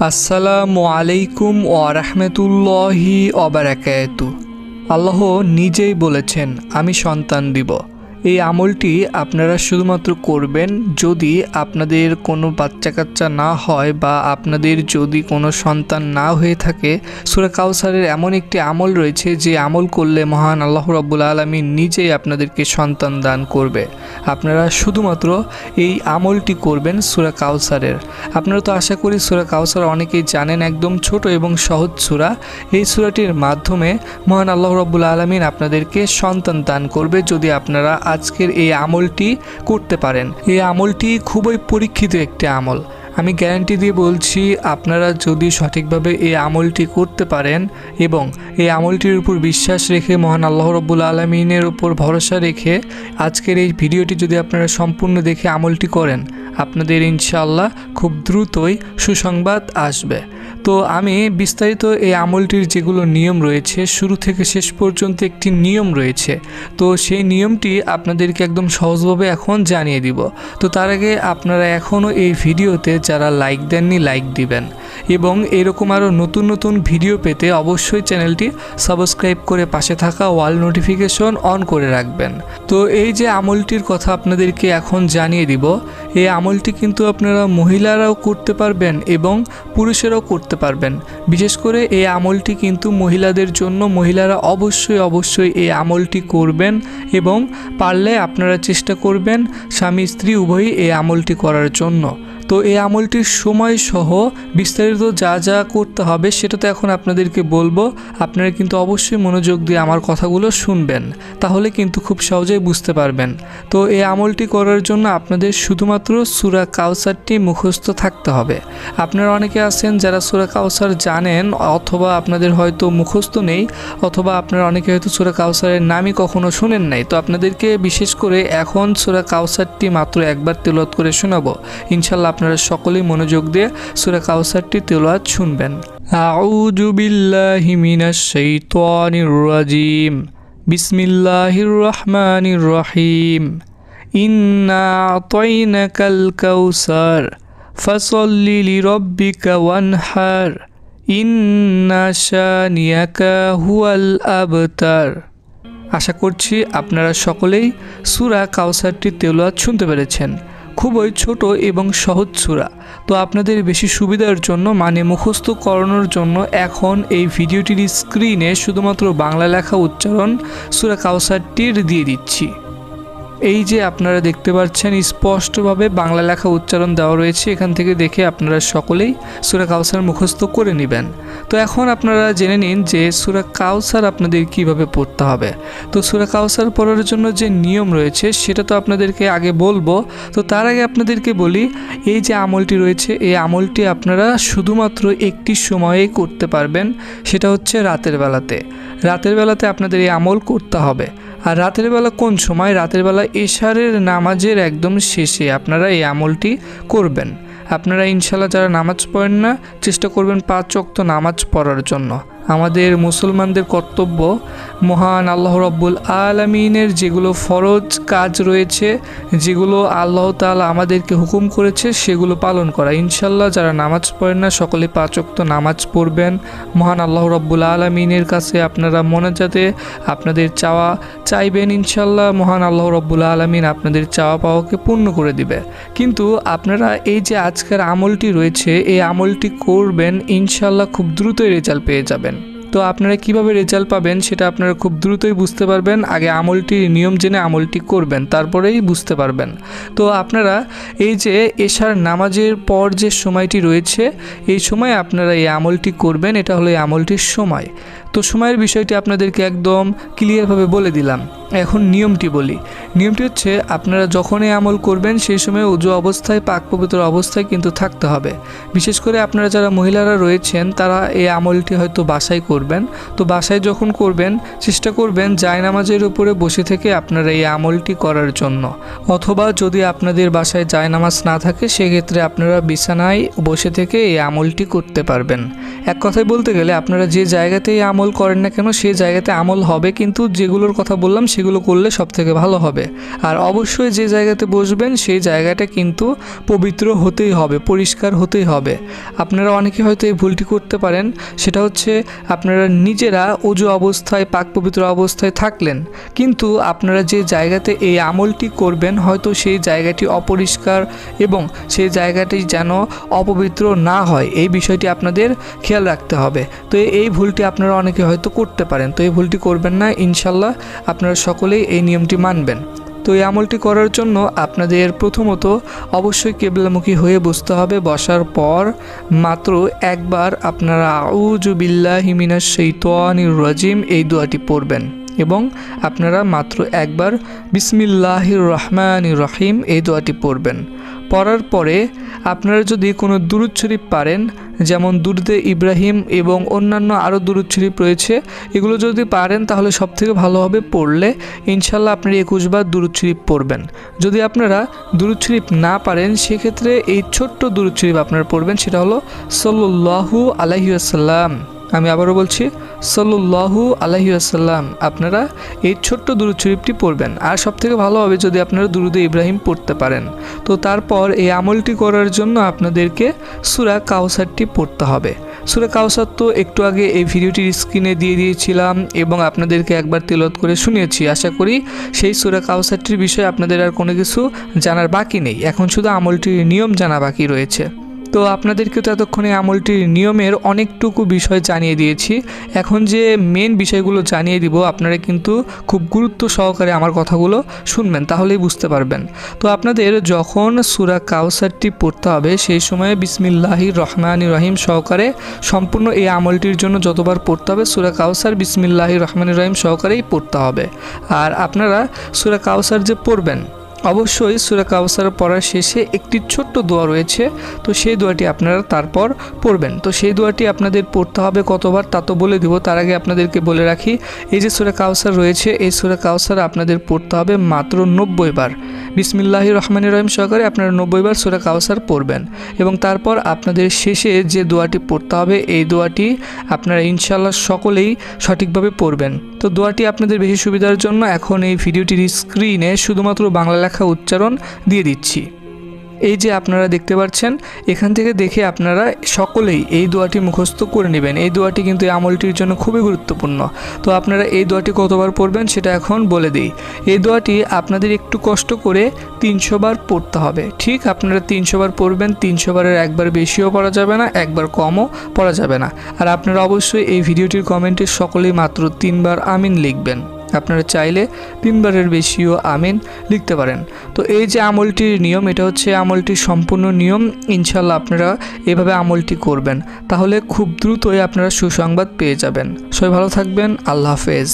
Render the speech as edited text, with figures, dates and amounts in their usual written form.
আসসালামু আলাইকুম ওয়া রাহমাতুল্লাহি ওয়া বারাকাতুহু। আল্লাহ নিজেই বলেছেন, আমি সন্তান দিব। এই আমলটি আপনারা শুধুমাত্র করবেন যদি আপনাদের কোনো বাচ্চা কাচ্চা না হয় বা আপনাদের যদি কোনো সন্তান না হয়ে থাকে। সূরা কাউসারের এমন একটি আমল রয়েছে যে আমল করলে মহান আল্লাহ রাব্বুল আলামিন নিজেই আপনাদেরকে সন্তান দান করবে। আপনারা শুধুমাত্র এই আমলটি করবেন সূরা কাউসারের। আপনারা তো আশা করি সূরা কাউসার অনেকেই জানেন, একদম ছোট এবং সহজ সূরা। এই সূরাটির মাধ্যমে মহান আল্লাহ রাব্বুল আলামিন আপনাদেরকে সন্তান দান করবে যদি আপনারা আজকের এই আমলটি করতে পারেন। এই আমলটি খুবই পরীক্ষিত একটি আমল। আমি গ্যারান্টি দিয়ে বলছি, আপনারা যদি সঠিকভাবে এই আমলটি করতে পারেন এবং এই আমলটির উপর বিশ্বাস রেখে মহান আল্লাহ রাব্বুল আলামিনের উপর ভরসা রেখে আজকের এই ভিডিওটি যদি আপনারা সম্পূর্ণ দেখে আমলটি করেন, আপনাদের ইনশাআল্লাহ খুব দ্রুতই সুসংবাদ আসবে। তো আমি বিস্তারিত এই আমলটির যেগুলো নিয়ম রয়েছে, শুরু থেকে শেষ পর্যন্ত একটি নিয়ম রয়েছে, তো সেই নিয়মটি আপনাদেরকে একদম সহজভাবে এখন জানিয়ে দিব। তো তার আগে আপনারা এখনও এই ভিডিওতে যারা লাইক দেননি, লাইক দিবেন এবং এরকম আরও নতুন নতুন ভিডিও পেতে অবশ্যই চ্যানেলটি সাবস্ক্রাইব করে পাশে থাকা অল নোটিফিকেশন অন করে রাখবেন। তো এই যে আমলটির কথা আপনাদেরকে এখন জানিয়ে দিব, এই আমলটি কিন্তু আপনারা মহিলারাও করতে পারবেন এবং পুরুষেরাও করতে পারবেন। বিশেষ করে এই আমলটি কিন্তু মহিলাদের জন্য। মহিলারা অবশ্যই এই আমলটি করবেন এবং পারলে আপনারা চেষ্টা করবেন স্বামী স্ত্রী উভয়ই এই আমলটি করার জন্য। তো এই আমলটির সময় সহ বিস্তারিত যা যা করতে হবে সেটা তো এখন আপনাদেরকে বলবো। আপনারা কিন্তু অবশ্যই মনোযোগ দিয়ে আমার কথাগুলো শুনবেন, তাহলে কিন্তু খুব সহজেই বুঝতে পারবেন। তো এই আমলটি করার জন্য আপনাদের শুধুমাত্র সূরা কাউসারটি মুখস্থ থাকতে হবে। আপনারা অনেকে আছেন যারা সূরা কাউসার জানেন, অথবা আপনাদের হয়তো মুখস্থ নেই, অথবা আপনারা অনেকে হয়তো সূরা কাউসারের নামই কখনো শুনেন নাই। তো আপনাদেরকে বিশেষ করে এখন সূরা কাউসারটি মাত্র একবার তেলাওয়াত করে শোনাবো। ইনশাআল্লাহ আপনারা সকলেই মনোযোগ দিয়ে সূরা কাউসারটি তেলাওয়াত শুনবেন। আউযু বিল্লাহি মিনাশ শাইতানির রাজিম। বিসমিল্লাহির রহমানির রহিম। ইন্না আতাইনাকাল কাউসার ফাসাল্লি লিরাব্বিকা ওয়ানহার ইন্না শানিয়াকা হুয়াল আবতার। আশা করছি আপনারা সকলেই সূরা কাউসারটি তেলাওয়াত শুনতে পেরেছেন। খুবই ছোট এবং সহজ সূরা। তো আপনাদের বেশি সুবিধার জন্য, মানে মুখস্থ করানোর জন্য, এখন এই ভিডিওটির স্ক্রিনে শুধুমাত্র বাংলা লেখা উচ্চারণ সূরা কাউসারটির দিয়ে দিচ্ছি। এই যে আপনারা দেখতে পাচ্ছেন স্পষ্টভাবে বাংলা লেখা উচ্চারণ দেওয়া রয়েছে, এখান থেকে দেখে আপনারা সকলেই সূরা কাউসার মুখস্থ করে নেবেন। তো এখন আপনারা জেনে নিন যে সূরা কাউসার আপনাদের কিভাবে পড়তে হবে। তো সূরা কাউসার পড়ার জন্য যে নিয়ম রয়েছে সেটা তো আপনাদেরকে আগে বলবো। তো তার আগে আপনাদেরকে বলি, এই যে আমলটি রয়েছে এই আমলটি আপনারা শুধুমাত্র একটি সময়েই করতে পারবেন, সেটা হচ্ছে রাতের বেলাতে। রাতের বেলাতে আপনাদের এই আমল করতে হবে। আর রাতের বেলা কোন সময়? রাতের বেলা এশারের নামাজের একদম শেষে আপনারা এই আমলটি করবেন। আপনারা ইনশাআল্লাহ যারা নামাজ পড়েন না, চেষ্টা করবেন 5 ওয়াক্ত নামাজ পড়ার জন্য। আমাদের মুসলমানদের কর্তব্য মহান আল্লাহ রাব্বুল আলামিনের যেগুলো ফরজ কাজ রয়েছে, যেগুলো আল্লাহ তাআলা আমাদেরকে হুকুম করেছে, সেগুলো পালন করা। ইনশাআল্লাহ যারা নামাজ পড়েন না সকলে 5 ওয়াক্ত নামাজ পড়বেন। মহান আল্লাহ রাব্বুল আলামিনের কাছে আপনারা মোনাজাতে আপনাদের চাওয়া চাইবেন। ইনশাআল্লাহ মহান আল্লাহ রাব্বুল আলামিন আপনাদের চাওয়া পাওয়াকে পূর্ণ করে দিবে। কিন্তু আপনারা এই যে আজকের আমলটি রয়েছে এই আমলটি করবেন, ইনশাআল্লাহ খুব দ্রুতই রেজাল্ট পেয়ে যাবেন। তো আপনারা কিভাবে রেজাল্ট পাবেন সেটা আপনারা খুব দ্রুতই বুঝতে পারবেন। আগে আমলটির নিয়ম জেনে আমলটি করবেন, তারপরেই বুঝতে পারবেন। তো আপনারা এই যে এশার নামাজের পর যে সময়টি রয়েছে এই সময় আপনারা এই আমলটি করবেন। এটা হলো এই আমলটির সময়। তো সময়ের বিষয়টি আপনাদেরকে একদম ক্লিয়ারভাবে বলে দিলাম। এখন নিয়মটি বলি। নিয়মটি হচ্ছে, আপনারা যখন এই আমল করবেন সেই সময় ওযু অবস্থায়, পাক পবিত্র অবস্থায় কিন্তু থাকতে হবে। বিশেষ করে আপনারা যারা মহিলারা রয়েছেন তারা এই আমলটি হয়তো বাসায় করবেন। তো বাসায় যখন করবেন চেষ্টা করবেন জায়নামাজের উপরে বসে থেকে আপনারা এই আমলটি করার জন্য, অথবা যদি আপনাদের বাসায় জায়নামাজ না থাকে সেক্ষেত্রে আপনারা বিছানায় বসে থেকে এই আমলটি করতে পারবেন। এক কথায় বলতে গেলে আপনারা যে জায়গাতেই আমল করেন না কেন সেই জায়গাতে আমল হবে, কিন্তু যেগুলোর কথা বললাম সেগুলো করলে সবথেকে ভালো হবে। আর অবশ্যই যে জায়গাতে বসবেন সেই জায়গাটা কিন্তু পবিত্র হতেই হবে, পরিষ্কার হতেই হবে। আপনারা অনেকে হয়তো এই ভুলটি করতে পারেন, সেটা হচ্ছে আপনারা নিজেরা ওযু অবস্থায় পাক পবিত্র অবস্থায় থাকলেন, কিন্তু আপনারা যে জায়গাতে এই আমলটি করবেন হয়তো সেই জায়গাটি অপরিষ্কার এবং সেই জায়গাটি যেন অপবিত্র না হয়, এই বিষয়টি আপনাদের খেয়াল রাখতে হবে। তো এই ভুলটি আপনারা অনেকে হয়তো করতে পারেন, তো এই ভুলটি করবেন না ইনশাল্লাহ। আপনারা সকলেই এই নিয়মটি মানবেন। তো এই আমলটি করার জন্য আপনাদের প্রথমত অবশ্যই কিবলামুখী হয়ে বসতে হবে। বসার পর মাত্র একবার আপনারা আউযু বিল্লাহি মিনাশ শাইতানির রাজিম এই দোয়াটি পড়বেন এবং আপনারা মাত্র একবার বিসমিল্লাহির রহমানির রহিম এই দোয়াটি পড়বেন। পড়ার পরে আপনারা যদি কোনো দুরূদ শরীফ পারেন, যেমন দুরূদে ইব্রাহিম এবং অন্যান্য আরও দুরূদ শরীফ রয়েছে, এগুলো যদি পারেন তাহলে সবথেকে ভালো হবে। পড়লে ইনশাল্লাহ আপনারা 21 বার দুরূদ শরীফ পড়বেন। যদি আপনারা দুরূদ শরীফ না পারেন সেক্ষেত্রে এই ছোট্ট দুরূদ শরীফ আপনারা পড়বেন, সেটা হলো সাল্লাল্লাহু আলাইহি ওয়াসাল্লাম। আমি আবারও বলছি সাল্লাল্লাহু আলাইহি ওয়াসাল্লাম। আপনারা এই ছোট্ট দুরূদ শরীফটি পড়বেন। আর সবথেকে ভালো হবে যদি আপনারা দুরূদে ইব্রাহিম পড়তে পারেন। তো তারপর এই আমলটি করার জন্য আপনাদেরকে সূরা কাউসারটি পড়তে হবে। সূরা কাউসার তো একটু আগে এই ভিডিওটির স্ক্রিনে দিয়ে দিয়েছিলাম এবং আপনাদেরকে একবার তেলাওয়াত করে শুনিয়েছি। আশা করি সেই সূরা কাউসারটির বিষয়ে আপনাদের আর কোনো কিছু জানার বাকি নেই, এখন শুধু আমলটির নিয়ম জানা বাকি রয়েছে। তো আপনাদেরকে তো এতক্ষণে আমলটির নিয়মের অনেকটুকু বিষয় জানিয়ে দিয়েছি। এখন যে মেন বিষয়গুলো জানিয়ে দিব আপনারা কিন্তু খুব গুরুত্ব সহকারে আমার কথাগুলো শুনবেন, তাহলেই বুঝতে পারবেন। তো আপনাদের যখন সূরা কাউসারটি পড়তে হবে সেই সময়ে বিসমিল্লাহির রহমানির রহিম সহকারে সম্পূর্ণ এই আমলটির জন্য যতবার পড়তে হবে সূরা কাউসার বিসমিল্লাহির রহমানির রহিম সহকারেই পড়তে হবে। আর আপনারা সূরা কাউসার যে পড়বেন অবশ্যই সূরা কাউসার পড়ার শেষে একটি ছোট্ট দোয়া রয়েছে, তো সেই দোয়াটি আপনারা তারপর পড়বেন। তো সেই দোয়াটি আপনাদের পড়তে হবে কতবার তা তো বলে দিব, তার আগে আপনাদেরকে বলে রাখি এই যে সূরা কাউসার রয়েছে এই সূরা কাউসার আপনাদের পড়তে হবে মাত্র 90 বার। বিসমিল্লাহির রহমানির রহিম সহকারে আপনারা 90 বার সূরা কাউসার পড়বেন এবং তারপর আপনাদের শেষে যে দোয়াটি পড়তে হবে এই দোয়াটি আপনারা ইনশাআল্লাহ সকলেই সঠিকভাবে পড়বেন। তো দোয়াটি আপনাদের বেশি সুবিধার জন্য এখন এই ভিডিওটির স্ক্রিনে শুধুমাত্র বাংলা লেখা উচ্চারণ দিয়ে দিচ্ছি। এই যে আপনারা দেখতে পাচ্ছেন, এখান থেকে দেখে আপনারা সকলেই এই দোয়াটি মুখস্থ করে নেবেন। এই দোয়াটি কিন্তু এই আমলটির জন্য খুবই গুরুত্বপূর্ণ। তো আপনারা এই দোয়াটি কতবার পড়বেন সেটা এখন বলে দিই। এই দোয়াটি আপনাদের একটু কষ্ট করে 300 বার পড়তে হবে। ঠিক আপনারা 300 বার পড়বেন, 300 বারের একবার বেশিও পড়া যাবে না, একবার কমও পড়া যাবে না। আর আপনারা অবশ্যই এই ভিডিওটির কমেন্টে সকলেই মাত্র 3 বার আমিন লিখবেন। আপনারা চাইলে 3 বারের বেশিও আমিন লিখতে পারেন। তো এই যে আমলটির নিয়ম, এটা হচ্ছে আমলটির সম্পূর্ণ নিয়ম। ইনশাল্লাহ আপনারা এভাবে আমলটি করবেন, তাহলে খুব দ্রুতই আপনারা সুসংবাদ পেয়ে যাবেন। সবাই ভালো থাকবেন, আল্লাহ হাফেজ।